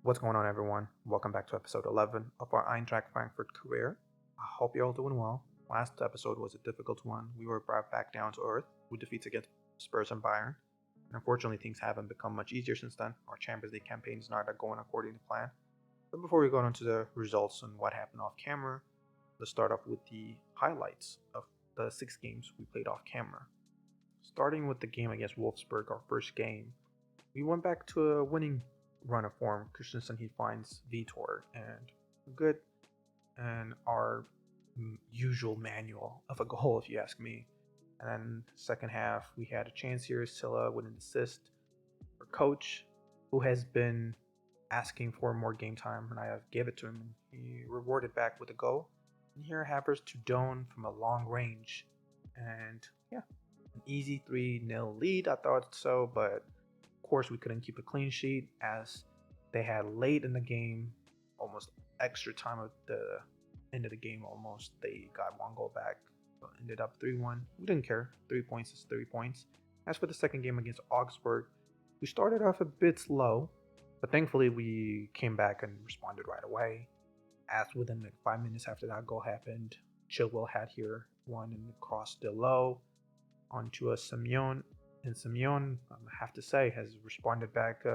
What's going on, everyone? Welcome back to episode 11 of our Eintracht Frankfurt career. I hope you're all doing well. Last episode was a difficult one. We were brought back down to earth with defeats against Spurs and Bayern. And unfortunately, things haven't become much easier since then. Our Champions League campaign is not going according to plan. But before we go into the results and what happened off camera, let's start off with the highlights of the 6 games we played off camera. Starting with the game against Wolfsburg, our first game, we went back to a winning run of form. Christensen he finds Vitor and good and our usual manual of a goal, if you ask me. And then second half we had a chance here. Silla with an assist for coach, who has been asking for more game time, and I gave it to him. He rewarded back with a goal. And here happens to Doan from a long range, and yeah, an easy 3-0 lead. I thought so, but of course we couldn't keep a clean sheet as they had late in the game, almost extra time of the end of the game almost. They got one goal back, so ended up 3-1. We didn't care. 3 points is 3 points. As for the second game against Augsburg, we started off a bit slow, but thankfully we came back and responded right away. As within like 5 minutes after that goal happened, Chilwell had here one and crossed still low onto a Simeone. And Simeone, I have to say, has responded back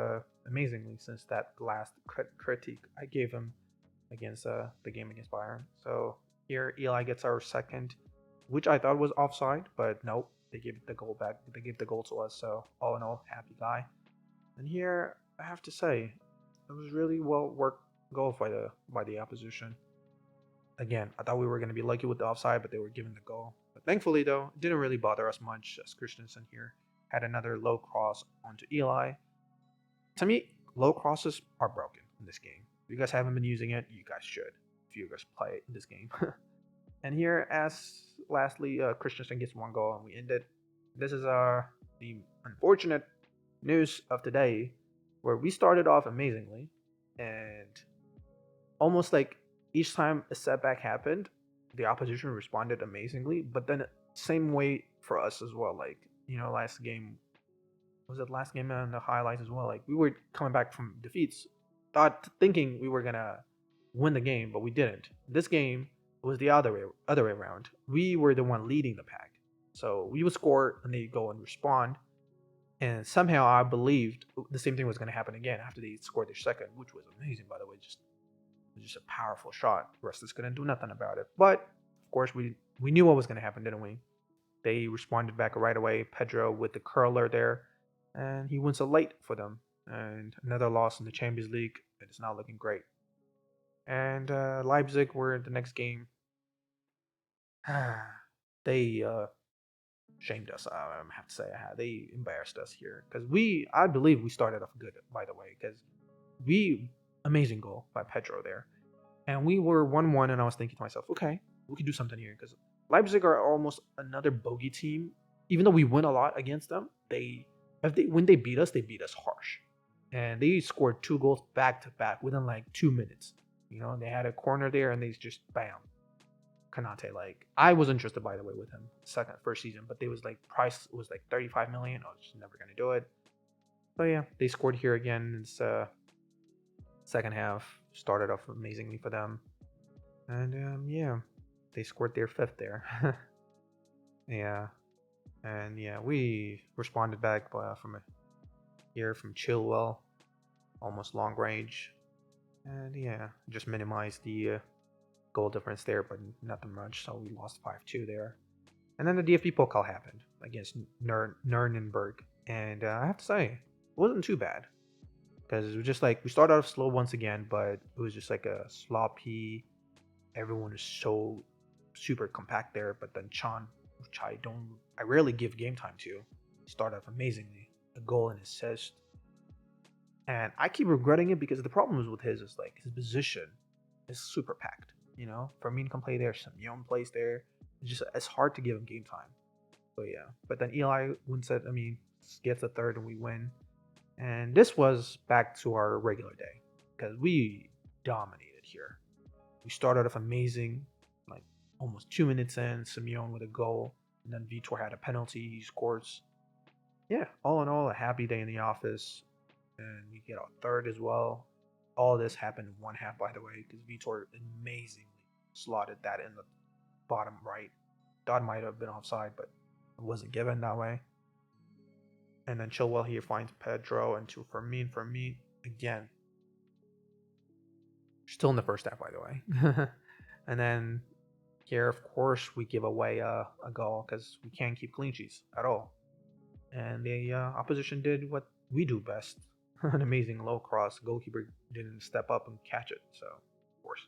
amazingly since that last critique I gave him against the game against Bayern. So here Eli gets our second, which I thought was offside, but nope, they gave the goal back. They gave the goal to us. So all in all, happy guy. And here I have to say, it was really well worked goal by the opposition. Again, I thought we were going to be lucky with the offside, but they were given the goal. But thankfully, though, it didn't really bother us much as Christensen here had another low cross onto Eli. To me, low crosses are broken in this game. If you guys haven't been using it, you guys should. If you guys play it in this game. And here, as lastly, Christensen gets one goal and we end it. This is the unfortunate news of today, where we started off amazingly, and almost like each time a setback happened, the opposition responded amazingly. But then same way for us as well. Like last game was it last game and the highlights as well. Like we were coming back from defeats, thinking we were gonna win the game, but we didn't. This game was the other way around. We were the one leading the pack, so we would score and they go and respond. And somehow I believed the same thing was going to happen again after they scored their second, which was amazing, by the way. Just a powerful shot. Rustis couldn't do nothing about it. But of course, we knew what was going to happen, didn't we? They responded back right away. Pedro with the curler there, and he wins a late for them. And another loss in the Champions League. It is not looking great. And Leipzig were the next game. They shamed us. I have to say, they embarrassed us here because I believe we started off good. By the way, because amazing goal by Pedro there, and we were 1-1, and I was thinking to myself, okay, we could do something here because Leipzig are almost another bogey team. Even though we win a lot against them, when they beat us harsh, and they scored 2 goals back to back within like 2 minutes. They had a corner there, and they just bam. Kanate, like I was interested by the way with him first season, but they was like price was like 35 million. I was just never gonna do it. But yeah, they scored here again. It's second half started off amazingly for them, and yeah, they scored their fifth there. Yeah, and yeah, we responded back from from Chilwell, almost long range, and yeah, just minimized the goal difference there, but nothing much. So we lost 5-2 there. And then the DFB Pokal happened against Nuremberg. And I have to say, it wasn't too bad. Because it was just like, we started off slow once again, but it was just like a sloppy. Everyone was so super compact there. But then Chan, which I rarely give game time to, started off amazingly. A goal and assist. And I keep regretting it because the problem is with his is like his position is super packed. Fermin can play there, Simeone plays there. It's hard to give him game time. So yeah, but then Eli wins it. Gets a third and we win. And this was back to our regular day because we dominated here. We started off amazing, like almost 2 minutes in, Simeone with a goal, and then Vitor had a penalty. He scores. Yeah, all in all, a happy day in the office, and we get our third as well. All this happened in one half, by the way, because Vitor amazingly slotted that in the bottom right. Thought might have been offside, but it wasn't given that way. And then Chilwell here finds Pedro and to Fermin. Fermin again. Still in the first half, by the way. And then here, of course, we give away a goal because we can't keep clean sheets at all. And the opposition did what we do best. An amazing low cross. Goalkeeper didn't step up and catch it, so of course.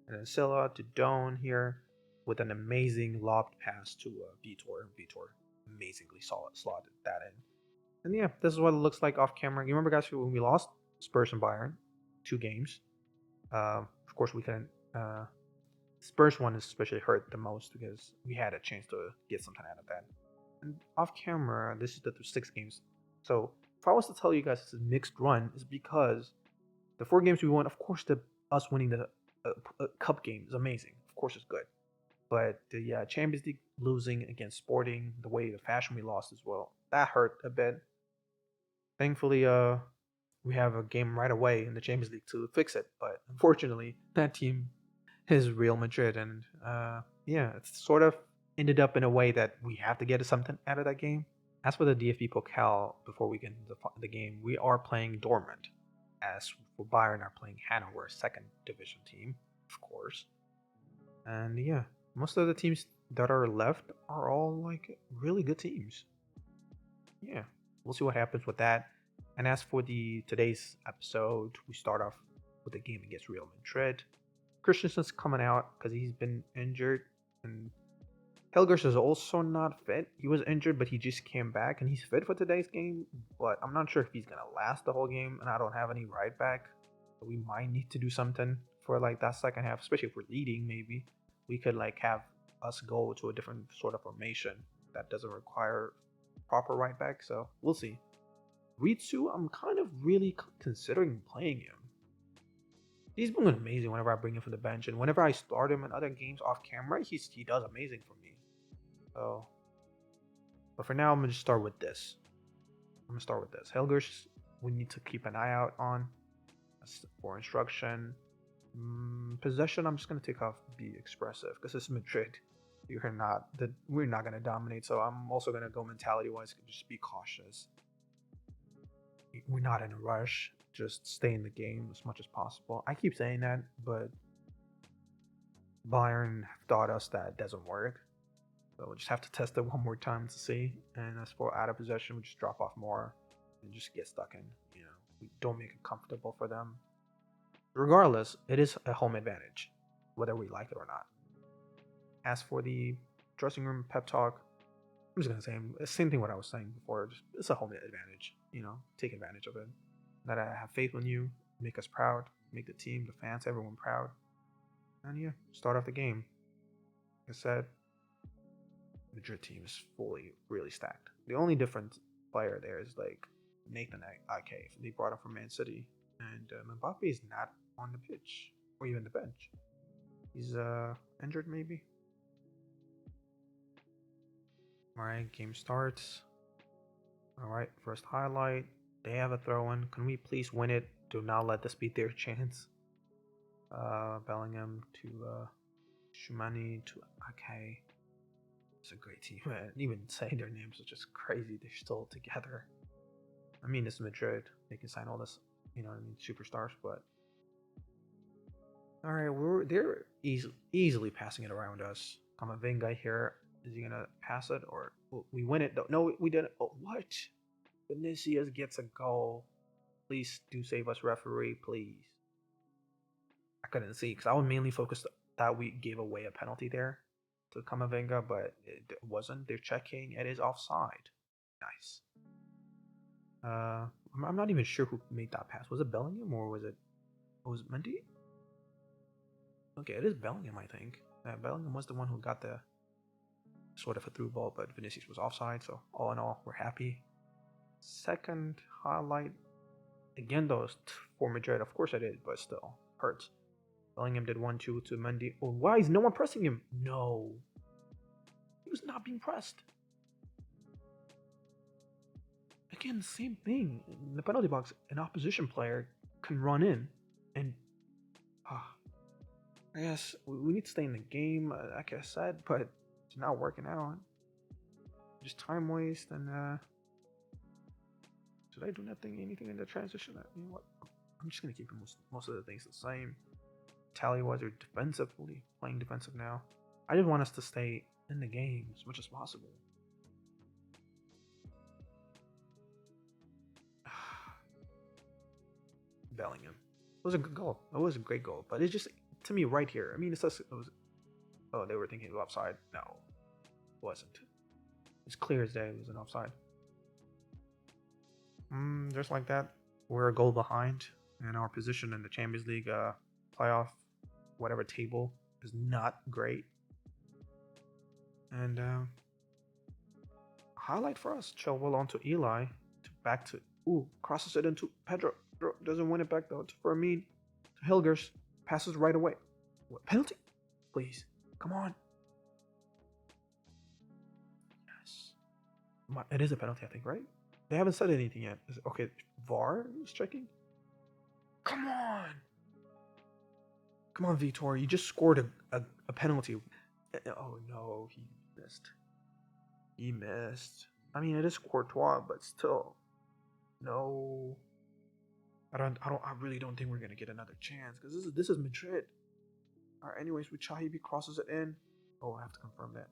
And then Silla to Doan here with an amazing lobbed pass to Vitor. Vitor amazingly slotted that in. And yeah, this is what it looks like off camera. You remember, guys, when we lost Spurs and Bayern, 2 games. Of course, we couldn't. Spurs one especially hurt the most because we had a chance to get something out of that. And off camera, this is the 6 games. So if I was to tell you guys it's a mixed run, it's because the 4 games we won, of course, us winning the cup game is amazing. Of course, it's good. But the Champions League losing against Sporting, the way the fashion we lost as well, that hurt a bit. Thankfully, we have a game right away in the Champions League to fix it. But unfortunately, that team is Real Madrid, and yeah, it's sort of ended up in a way that we have to get something out of that game. As for the DFB Pokal, before we get into the game, we are playing Dortmund. As for Bayern, are playing Hanover, second division team, of course. And yeah, most of the teams that are left are all like really good teams. Yeah, we'll see what happens with that. And as for today's episode, we start off with the game against Real Madrid. Christensen's coming out because he's been injured, and Helgers is also not fit. He was injured, but he just came back, and he's fit for today's game. But I'm not sure if he's gonna last the whole game, and I don't have any right back. So we might need to do something for like that second half, especially if we're leading. Maybe we could like have us go to a different sort of formation that doesn't require proper right back. So we'll see. Ritsu, I'm kind of really considering playing him. He's been amazing whenever I bring him from the bench, and whenever I start him in other games off camera, he does amazing for me. So, but for now, I'm gonna just start with this. Helgers, we need to keep an eye out on for instruction. Possession, I'm just gonna take off be expressive because it's Madrid. We're not gonna dominate. So I'm also gonna go mentality wise, just be cautious. We're not in a rush. Just stay in the game as much as possible. I keep saying that, but Bayern have taught us that doesn't work. So we'll just have to test it one more time to see. And as for out of possession, we just drop off more and just get stuck in. We don't make it comfortable for them. Regardless, it is a home advantage, whether we like it or not. As for the dressing room pep talk, I'm just gonna say the same thing what I was saying before. It's a home advantage. Take advantage of it. That I have faith in you, make us proud, make the team, the fans, everyone proud. And yeah, start off the game. Like I said, the Madrid team is really stacked. The only different player there is like Nathan Ake. They brought him from Man City. And Mbappe is not on the pitch or even the bench. He's injured maybe. Alright, game starts. Alright, first highlight. They have a throw-in. Can we please win it? Do not let this be their chance. Bellingham to Shumani to Ake. It's a great team. Even saying their names is just crazy. They're still together. I mean, it's Madrid. They can sign all this, superstars. But all right, they're easily passing it around us. Kamavinga here. Is he gonna pass it or we win it? No, we didn't. Oh, what? Vinicius gets a goal. Please do save us, referee, please. I couldn't see because I was mainly focused that we gave away a penalty there to Kamavinga, but it wasn't. They're checking. It is offside. Nice. I'm not even sure who made that pass. Was it Bellingham or was it Mendy? Okay, it is Bellingham, I think. Bellingham was the one who got the sort of a through ball, but Vinicius was offside. So all in all, we're happy. Second highlight, again though, for Madrid. Of course I did, but still hurts. Bellingham did 1-2 to Mendy. Oh, why is no one pressing him? No, he was not being pressed. Again, same thing. In the penalty box, an opposition player can run in, And I guess we need to stay in the game, like I said, but it's not working out. Just time waste. And should I do anything in the transition? You know what? I'm just gonna keep most of the things the same. Tally-wise, are defensively playing defensive now. I just want us to stay in the game as much as possible. Bellingham. It was a good goal. It was a great goal, but it's just to me right here. I mean, it was. Oh, they were thinking it was offside. No, it wasn't. It's clear as day it was an offside. Just like that, we're a goal behind, and our position in the Champions League playoff, whatever table, is not great. And highlight for us: Chilwell onto Eli, back to crosses it into Pedro. Pedro doesn't win it back though to Fermin, to Hilgers, passes right away. What, penalty? Please, come on. Yes, it is a penalty, I think, right? They haven't said anything yet. Okay, VAR is checking. Come on, Vitor, you just scored a penalty. Oh no, he missed. He missed. I mean, it is Courtois, but still, no. I really don't think we're gonna get another chance because this is Madrid. All right. Anyways, with Chahibi crosses it in. Oh, I have to confirm that.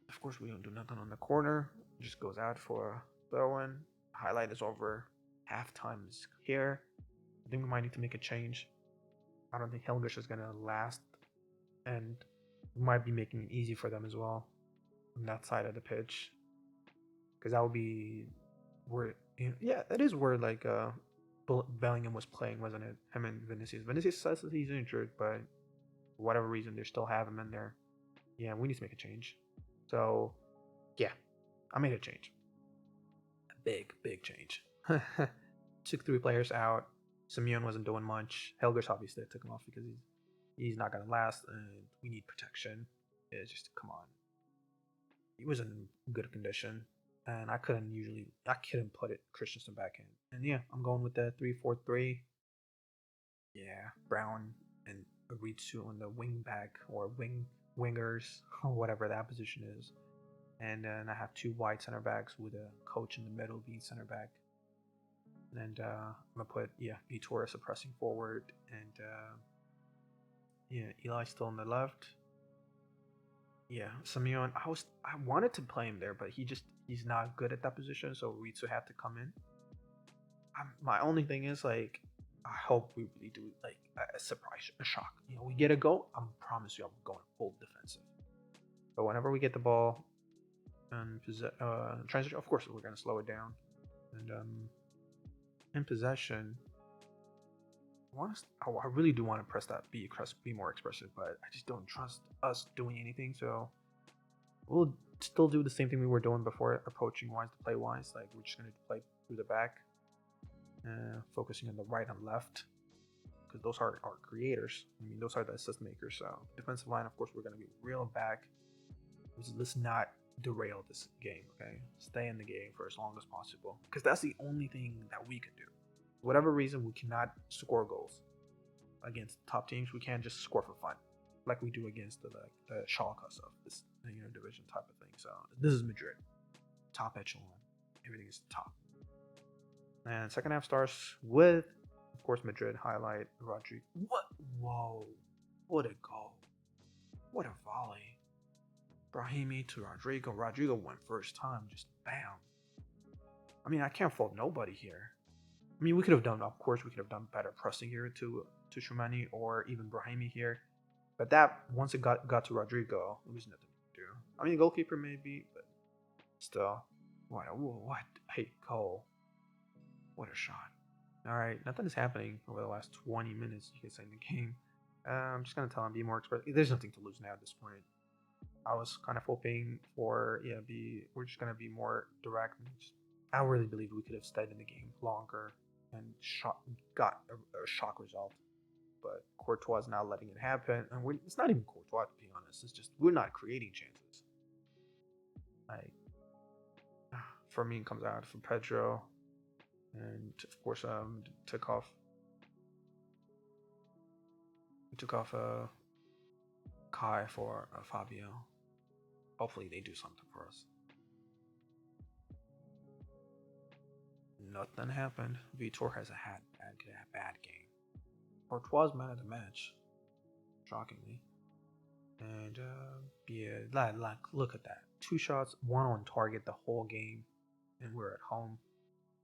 Of course, we don't do nothing on the corner. It just goes out for a throw-in. Highlight is over. Halftime is here. I think we might need to make a change. I don't think Helgish is gonna last, and we might be making it easy for them as well on that side of the pitch, because that would be where, yeah, that is where like Bellingham was playing, wasn't it? Him and Vinicius. Vinicius says that he's injured, but for whatever reason, they still have him in there. Yeah, we need to make a change. So, yeah, I made a change. A big change. Took 3 players out. Simeone wasn't doing much. Helgers obviously took him off because he's not gonna last, and we need protection. It's just, come on. He was in good condition, and I couldn't put it Christensen back in. And yeah, I'm going with the 3-4-3. Yeah, Brown and Aritsu on the wing back or wingers or whatever that position is. And then I have 2 wide center backs with a coach in the middle being center back. And I'm gonna put Vitor as a pressing forward, and Eli still on the left. Yeah, Simeone. I wanted to play him there, but he's not good at that position, so Ritsu had to come in. My only thing is, like, I hope we really do like a surprise, a shock. We get a goal. I promise you, I'm going full defensive. But whenever we get the ball and transition, of course we're gonna slow it down. And in possession, I really do want to press that be more expressive, but I just don't trust us doing anything. So we'll still do the same thing we were doing before, approaching wise to play wise. Like, we're just gonna play through the back, focusing on the right and left, because those are our creators. I mean, those are the assist makers. So defensive line, of course, we're gonna be real back. Let's not derail this game, okay? Stay in the game for as long as possible, because that's the only thing that we can do. For whatever reason, we cannot score goals against top teams. We can't just score for fun like we do against the Schalke of this division type of thing. So this is Madrid, top echelon. Everything is top. And second half starts with, of course, Madrid highlight Rodrigo. What? Whoa! What a goal! What a volley! Brahimi to Rodrigo. Rodrigo went first time, just bam. I mean, I can't fault nobody here. I mean, we could have done better pressing here to Shumani or even Brahimi here. But that, once it got to Rodrigo, there was nothing to do. I mean, goalkeeper maybe, but still. What a goal. What a shot. Alright, nothing is happening over the last 20 minutes, you could say, in the game. I'm just going to tell him, be more expressive. There's nothing to lose now at this point. I was kind of hoping for, we're just going to be more direct. I really believe we could have stayed in the game longer and got a shock result. But Courtois is not letting it happen. And it's not even Courtois, to be honest. It's just we're not creating chances. Like, Fermin comes out for Pedro. and of course, took off Kai for Fabio. Hopefully, they do something for us. Nothing happened. Vitor has had a bad game. Courtois man of the match, shockingly. And yeah, like look at that. 2 shots, 1 on target the whole game, and we're at home.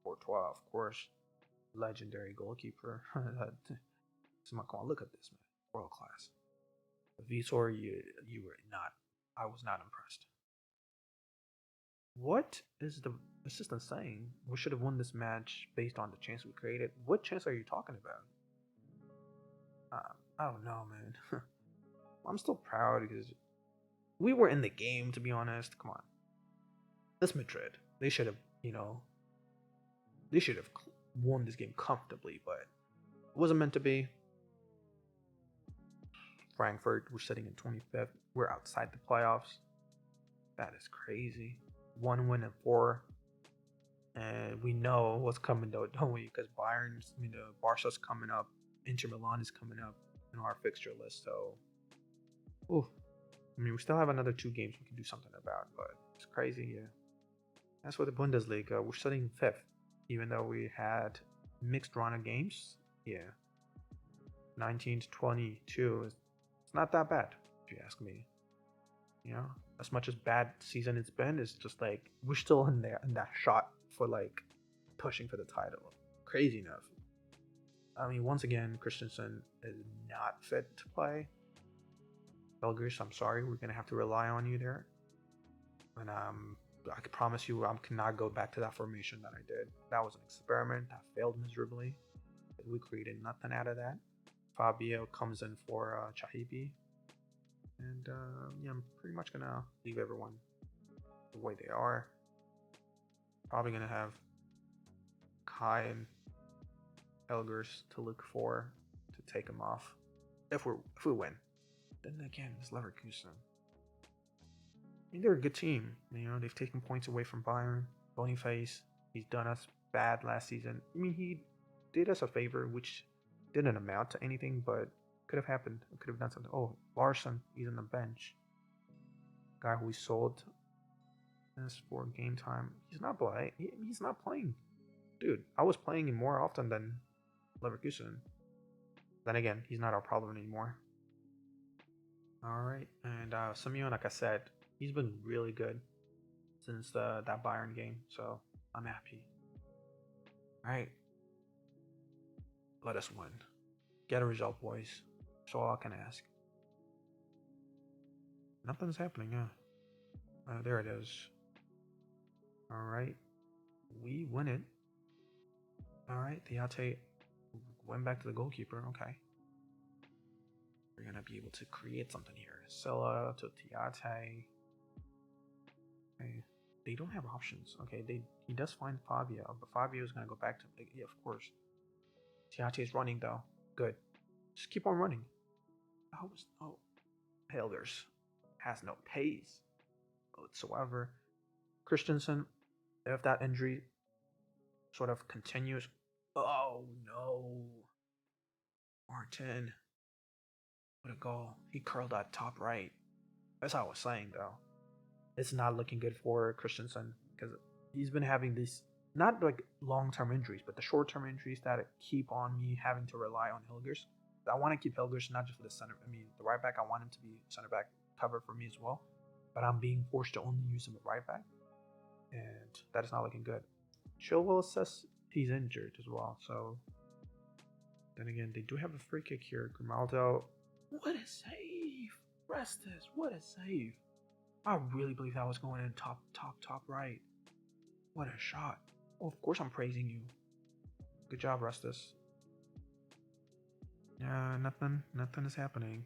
Courtois, of course, legendary goalkeeper. Come on, look at this man, world class. Vitor, you were not. I was not impressed. What is the assistant saying? We should have won this match based on the chance we created. What chance are you talking about? I don't know, man. I'm still proud because we were in the game, to be honest. Come on. That's Madrid. They should have, they should have won this game comfortably, but it wasn't meant to be. Frankfurt, we're sitting in 25th. We're outside the playoffs. That is crazy. 1 win and 4. And we know what's coming, though, don't we? Because Barca's coming up. Inter Milan is coming up in our fixture list. So, we still have another 2 games we can do something about, but it's crazy, yeah. As for the Bundesliga, we're sitting 5th, even though we had mixed run of games. Yeah, 19 to 22. It's not that bad, if you ask me. As much as bad season it's been, it's just like we're still in there in that shot for like pushing for the title. Crazy enough. Once again, Christensen is not fit to play. Belgers, I'm sorry, we're gonna have to rely on you there. And I can promise you, I cannot go back to that formation that I did. That was an experiment that failed miserably. We created nothing out of that. Fabio comes in for Chahibi. And I'm pretty much gonna leave everyone the way they are. Probably gonna have Kai and Elgers to look for to take them off if we win. Then again, it's Leverkusen. They're a good team. They've taken points away from Bayern. Boniface, he's done us bad last season. He did us a favor, which didn't amount to anything, but could have happened. Could have done something. Oh, Larson, he's on the bench. Guy who we sold. As for game time, he's not playing. He's not playing. Dude, I was playing him more often than Leverkusen. Then again, he's not our problem anymore. Alright, and Simeone, like I said, he's been really good since that Bayern game, so I'm happy. Alright. Let us win. Get a result, boys. That's all I can ask. Nothing's happening, yeah. There it is. Alright. We win it. Alright, Theate went back to the goalkeeper. Okay. We're going to be able to create something here. Silla to Theate. Okay. They don't have options. Okay, he does find Fabio, but Fabio is going to go back to... Yeah, of course. Theate is running, though. Good. Just keep on running. Helgers has no pace whatsoever. Christensen, if that injury sort of continues... Oh, no. Martin. What a goal. He curled that top right. That's how I was saying, though. It's not looking good for Christensen because he's been having these, not like long-term injuries, but the short-term injuries that keep on me having to rely on Hilgers. I want to keep Hilgers not just for the center. The right back, I want him to be center back cover for me as well. But I'm being forced to only use him at right back. And that is not looking good. Chilwell says he's injured as well. So then again, they do have a free kick here. Grimaldo. What a save! Restus, what a save! I really believe that was going in top right. What a shot. Oh, of course I'm praising you. Good job, Restus. Nothing is happening.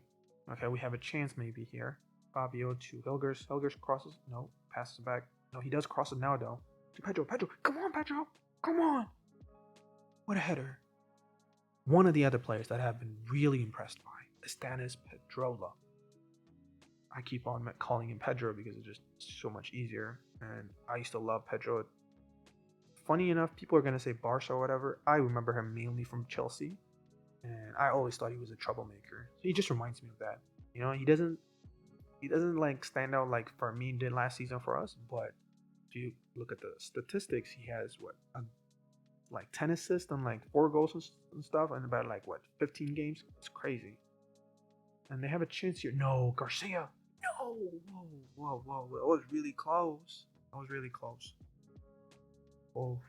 Okay, we have a chance maybe here. Fabio to Hilgers. Hilgers crosses. No, passes it back. No, he does cross it now, though. To Pedro. Come on, Pedro. Come on. What a header. One of the other players that I've been really impressed by is Stanis Pedrola. I keep on calling him Pedro because it's just so much easier. And I used to love Pedro funny enough, people are gonna say Barca or whatever. I remember him mainly from Chelsea, and I always thought he was a troublemaker. So he just reminds me of that. He doesn't like stand out like Firmino did last season for us. But if you look at the statistics, he has like 10 assists and like 4 goals and stuff, and about like 15 games. It's crazy. And they have a chance here. No, Garcia. No. Whoa. That was really close. Oh,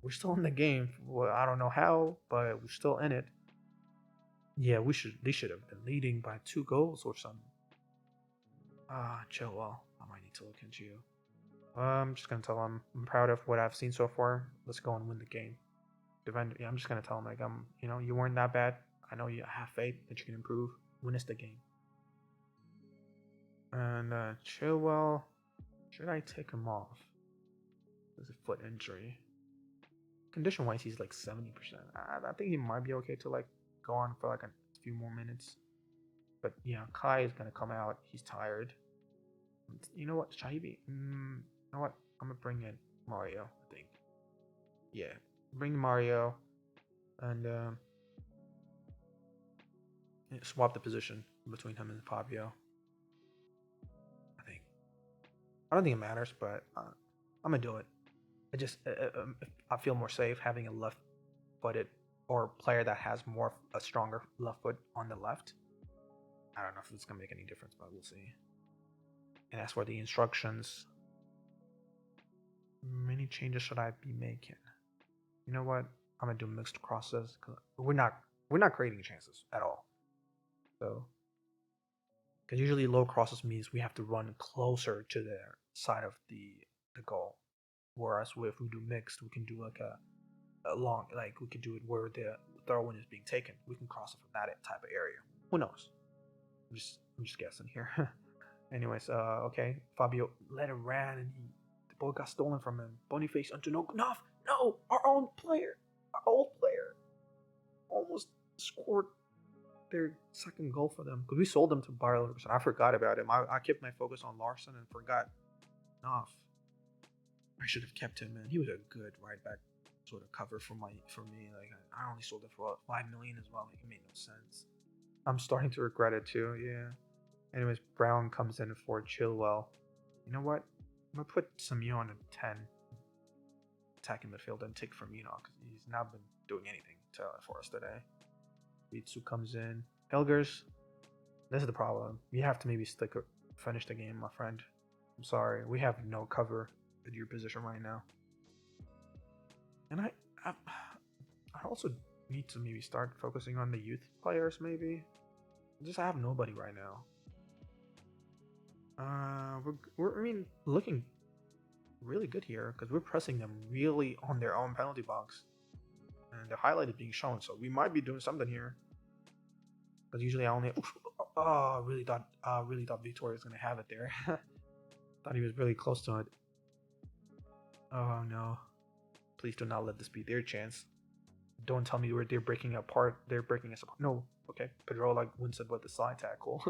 we're still in the game. Well, I don't know how, but we're still in it. Yeah, they should have been leading by 2 goals or something. Chilwell. I might need to look into you. I'm just gonna tell him I'm proud of what I've seen so far. Let's go and win the game. Yeah, I'm just gonna tell him like you weren't that bad. I know you have faith that you can improve. Win us the game. And Chilwell, should I take him off? There's a foot injury. Condition wise, he's like 70%. I think he might be okay to like go on for like a few more minutes. But yeah, Kai is gonna come out. He's tired. You know what, Shaibi? You know what? I'm gonna bring in Mario. I think. Yeah, bring Mario, and swap the position between him and Fabio. I don't think it matters, but I'm gonna do it. I feel more safe having a left-footed or player that has a stronger left foot on the left. I don't know if it's gonna make any difference, but we'll see. And as for the instructions, many changes should I be making? You know what? I'm gonna do mixed crosses because we're not creating chances at all. So, because usually low crosses means we have to run closer to the side of the goal. Whereas if we do mixed, we can do like a long, like we can do it where the throw-in is being taken. We can cross it from that type of area. Who knows? I'm just guessing here. Anyways, okay. Fabio let it ran and the ball got stolen from him. Boniface onto no, our own player, our old player, almost scored their second goal for them because we sold them to Bayer Leverkusen. I forgot about him. I kept my focus on Larson and forgot Knopf. I should have kept him, man. He was a good right back sort of cover for me. Like I only sold it for 5 million as well. Like, it made no sense. I'm starting to regret it too. Yeah. Anyways, Brown comes in for Chilwell. You know what? I'm gonna put Samuel on a 10 attacking midfield and take Firmino because he's not been doing anything for us today. Bitsu comes in. Elgers, this is the problem. You have to maybe finish the game, my friend. I'm sorry. We have no cover at your position right now. And I also need to maybe start focusing on the youth players, maybe. I have nobody right now. We're looking really good here because we're pressing them really on their own penalty box. And the highlight is being shown, so we might be doing something here. Because usually I only really thought Vitor was gonna have it there. Thought he was really close to it. Oh no! Please do not let this be their chance. Don't tell me where they're breaking apart. They're breaking us apart. No, okay. Pedro wins it with the side tackle,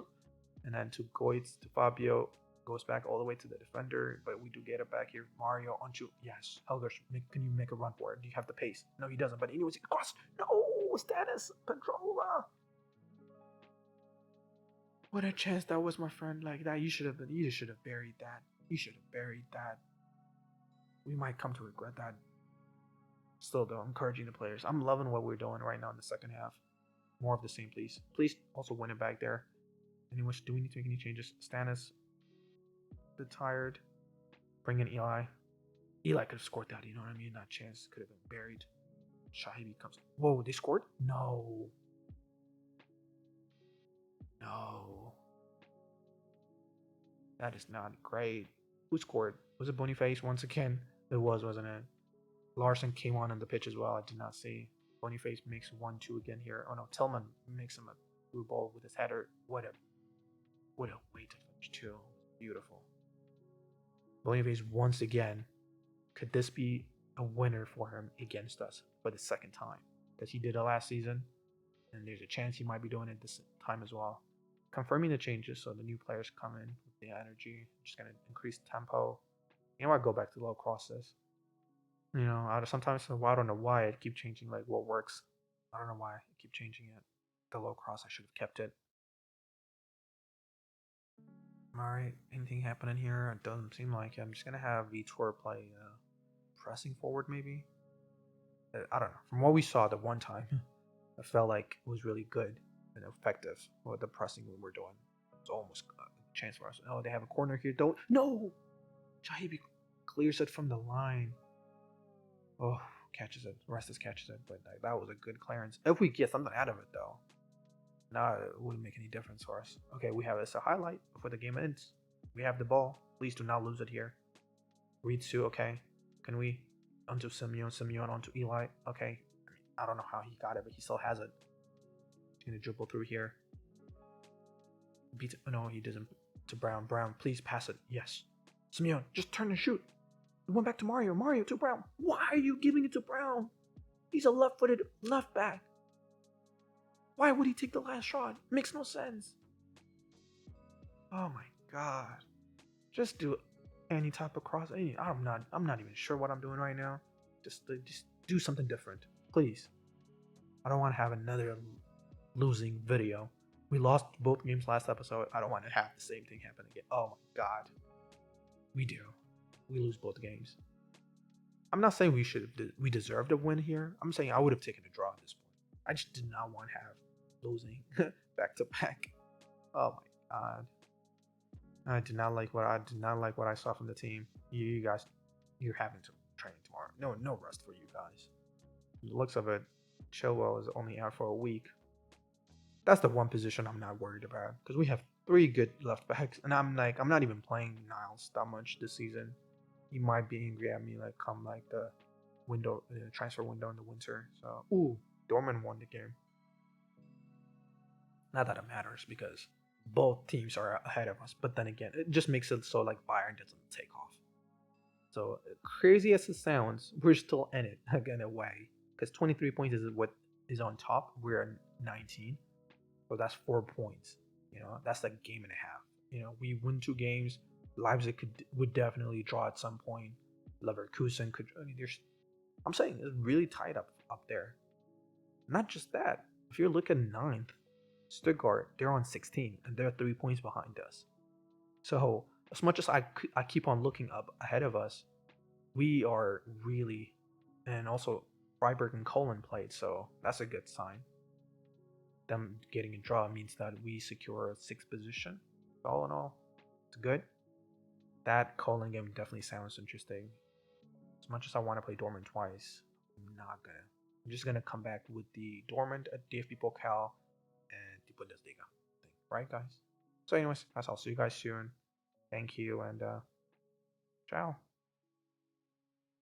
and then to Goitz to Fabio goes back all the way to the defender, but we do get it back here. Mario onto Helgers. Can you make a run for it? Do you have the pace? No, he doesn't. But anyways, cross. No, status Pedrola. What a chance that was, my friend. Like that, you should have buried that. You should have buried that. We might come to regret that. Still, though, encouraging the players. I'm loving what we're doing right now in the second half. More of the same, please. Please also win it back there. Anyways, do we need to make any changes? Stannis, the tired. Bring in Eli. Eli could have scored that. You know what I mean? That chance could have been buried. Shahibi comes. Whoa, they scored? No. That is not great. Who scored? Was it Boniface once again? It was, wasn't it? Larson came on the pitch as well. I did not see. Boniface makes 1-2 again here. Oh no, Tillman makes him a through ball with his header. What a way to finish too. Beautiful. Boniface once again. Could this be a winner for him against us for the second time? Because he did it last season, and there's a chance he might be doing it this time as well. Confirming the changes so the new players come in with the energy. Just gonna increase tempo. You know what? Go back to low crosses. You know, sometimes I don't know why I keep changing like what works. I don't know why I keep changing it. The low cross, I should have kept it. Alright, anything happening here? It doesn't seem like it. I'm just gonna have Vitor play pressing forward maybe. I don't know. From what we saw the one time, I felt like it was really good and effective with the pressing we were doing. It's almost a chance for us. Oh, they have a corner here. Don't. No! Jahibi clears it from the line. Oh, catches it. Restus catches it. But like, that was a good clearance. If we get something out of it, though, now it wouldn't make any difference for us. Okay, we have this a highlight before the game ends. We have the ball. Please do not lose it here. Ritsu, okay. Can we? Onto Simeon. Simeon onto Eli. Okay. I don't know how he got it, but he still has it. He's gonna dribble through here. Beats it. Oh, no, he doesn't. To Brown. Brown, please pass it. Yes. Simeon, just turn and shoot. It went back to Mario. Mario to Brown. Why are you giving it to Brown? He's a left-footed left back. Why would he take the last shot? Makes no sense. Oh my god. Just do any type of cross. I'm not even sure what I'm doing right now. Just do something different, please. I don't want to have another losing video. We lost both games last episode. I don't want to have the same thing happen again. Oh my god. We do. We lose both games. I'm not saying we deserved a win here. I'm saying I would have taken a draw at this point. I just did not want to have losing back to back. Oh my god. I did not like what I saw from the team. You guys, you're having to train tomorrow. No rest for you guys. The looks of it, Chilwell is only out for a week. That's the one position I'm not worried about because we have 3 good left backs, and I'm not even playing Niles that much this season. He might be angry at me come the transfer window in the winter. So Dortmund won the game. Not that it matters because both teams are ahead of us, but then again, it just makes it so Bayern doesn't take off. So crazy as it sounds, we're still in it in a way because 23 points is what is on top. We're at 19, so that's 4 points. That's like a game and a half. We win 2 games. Leipzig would definitely draw at some point. Leverkusen could. I'm saying it's really tight up there. Not just that. If you look at 9th, Stuttgart, they're on 16 and they're 3 points behind us. So as much as I keep on looking up ahead of us, we are really, and also Freiburg and Cologne played, so that's a good sign. Them getting a draw means that we secure a 6th position. All in all, it's good. That Cologne game definitely sounds interesting. As much as I want to play Dortmund twice, I'm not gonna. I'm just gonna come back with the Dortmund at DFB Pokal and the Bundesliga thing, right, guys? So, anyways, guys, I'll see you guys soon. Thank you, and ciao.